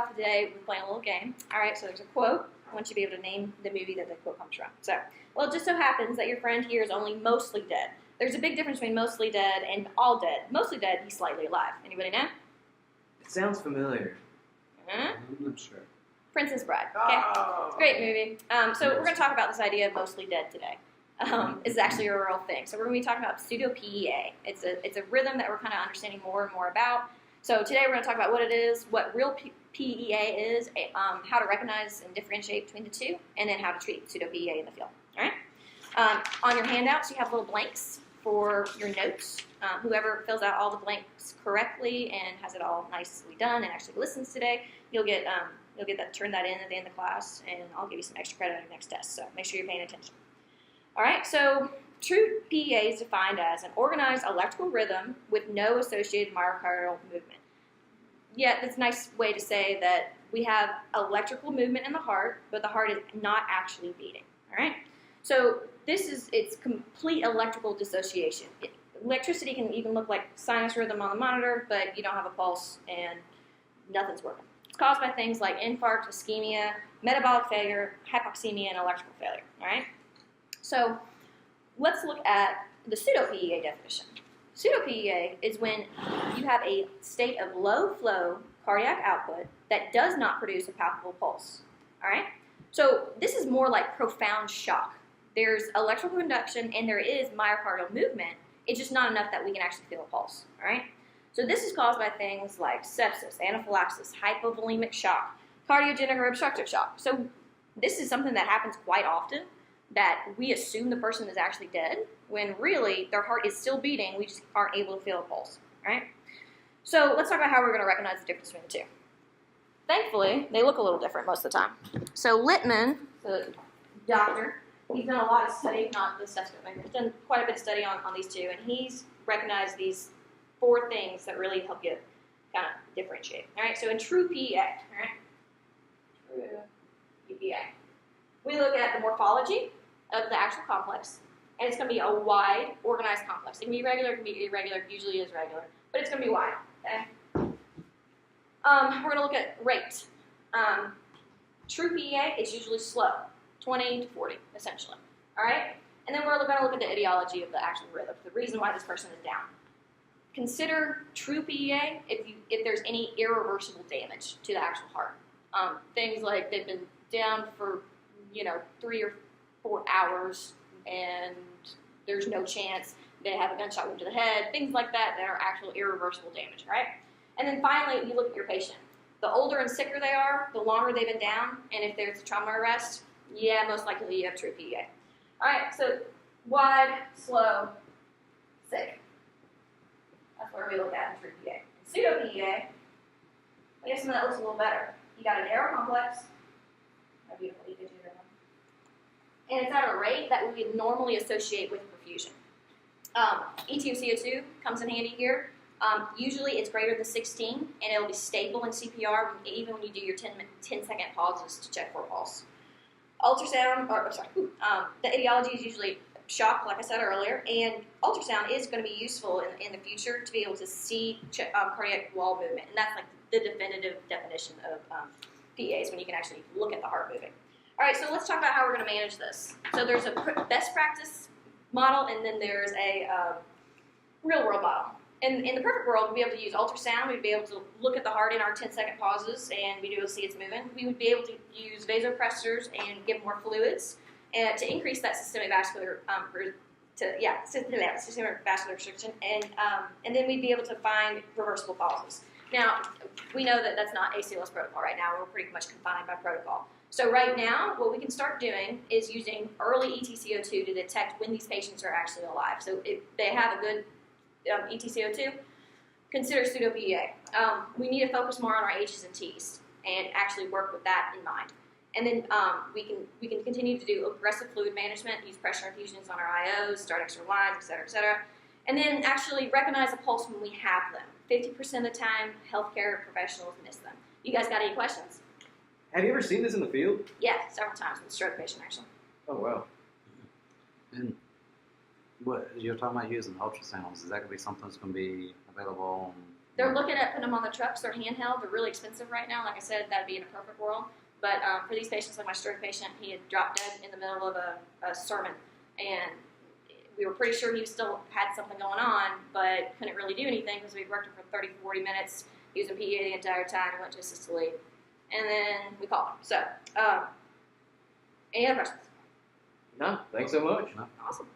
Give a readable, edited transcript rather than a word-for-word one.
off the day with playing a little game. All right, so there's a quote. I want you to be able to name the movie that the quote comes from. So, well, it just so happens that your friend here is only mostly dead. There's a big difference between mostly dead and all dead. Mostly dead, he's slightly alive. Anybody know? It sounds familiar. Uh-huh. I'm not sure. Princess Bride. Okay, Oh. great movie. So we're going to talk about this idea of mostly dead today. It's actually a real thing. So we're going to be talking about pseudo-PEA. It's a rhythm that we're kind of understanding more and more about. So today we're going to talk about what it is, what real PEA is, how to recognize and differentiate between the two, and then how to treat pseudo-PEA in the field. All right. On your handouts, you have little blanks for your notes. Whoever fills out all the blanks correctly and has it all nicely done and actually listens today, you'll get that, turn that in at the end of the class, and I'll give you some extra credit on your next test. So make sure you're paying attention. All right. So true PEA is defined as an organized electrical rhythm with no associated myocardial movement. Yeah, that's a nice way to say that we have electrical movement in the heart, but the heart is not actually beating. All right. So it's complete electrical dissociation. Electricity can even look like sinus rhythm on the monitor, but you don't have a pulse and nothing's working. It's caused by things like infarct, ischemia, metabolic failure, hypoxemia, and electrical failure. All right. So let's look at the pseudo-PEA definition. Pseudo-PEA is when you have a state of low-flow cardiac output that does not produce a palpable pulse. All right. So this is more like profound shock. There's electrical conduction and there is myocardial movement. It's just not enough that we can actually feel a pulse. All right. So this is caused by things like sepsis, anaphylaxis, hypovolemic shock, cardiogenic or obstructive shock. So this is something that happens quite often, that we assume the person is actually dead when really their heart is still beating. We just aren't able to feel a pulse. All right. So let's talk about how we're going to recognize the difference between the two. Thankfully, they look a little different most of the time. So Littman, the doctor, he's done a lot of study, not the stethoscope maker, he's done quite a bit of study on these two, and he's recognized these 4 things that really help you kind of differentiate. All right, so in true PEA, all right, true PEA, we look at the morphology of the actual complex, and it's going to be a wide, organized complex. It can be regular, it can be irregular, usually is regular, but it's going to be wide. Okay. We're going to look at rate. True PEA is usually slow, 20 to 40, essentially. All right? And then we're going to look at the etiology of the actual rhythm, the reason why this person is down. Consider true PEA if there's any irreversible damage to the actual heart. Things like they've been down for 3 or 4 hours and there's no chance, they have a gunshot wound to the head, things like that are actual irreversible damage, right? And then finally, you look at your patient. The older and sicker they are, the longer they've been down, and if there's a trauma arrest, yeah, most likely you have true PEA. All right, so wide, slow, sick. That's where we look at in true PEA. Pseudo-PEA, I guess something that looks a little better. You got an narrow complex, a beautiful EKG rhythm, and it's at a rate that we would normally associate with perfusion. ETO-CO2 comes in handy here. Usually it's greater than 16, and it'll be stable in CPR even when you do your 10-second pauses to check for a pulse. Ultrasound, the etiology is usually shock, like I said earlier, and ultrasound is going to be useful in the future to be able to see cardiac wall movement, and that's like the definitive definition of PEAs when you can actually look at the heart moving. All right, so let's talk about how we're going to manage this. So there's a best practice model, and then there's a real-world model. In the perfect world, we'd be able to use ultrasound. We'd be able to look at the heart in our 10-second pauses, and we'd be able to see it's moving. We would be able to use vasopressors and give more fluids to increase that systemic vascular systemic vascular restriction, and then we'd be able to find reversible pauses. Now, we know that that's not ACLS protocol right now. We're pretty much confined by protocol. So right now, what we can start doing is using early ETCO2 to detect when these patients are actually alive. So if they have a good ETCO2, consider pseudo-PEA. We need to focus more on our H's and T's and actually work with that in mind. And then we can continue to do aggressive fluid management, use pressure infusions on our IOs, start extra lines, et cetera, et cetera. And then actually recognize a pulse when we have them. 50% of the time, healthcare professionals miss them. You guys got any questions? Have you ever seen this in the field? Yeah, several times with a stroke patient, actually. Oh, wow. And what you're talking about using ultrasounds, is that going to be something that's going to be available on They're looking at putting them on the trucks. They're handheld. They're really expensive right now. Like I said, that'd be in a perfect world. But for these patients, like my stroke patient, he had dropped dead in the middle of a sermon, and we were pretty sure he still had something going on, but couldn't really do anything because we'd worked him for 30, 40 minutes using PEA the entire time and went to assisted sleep. And then we called him. So, any other questions? No, thanks so much. Awesome.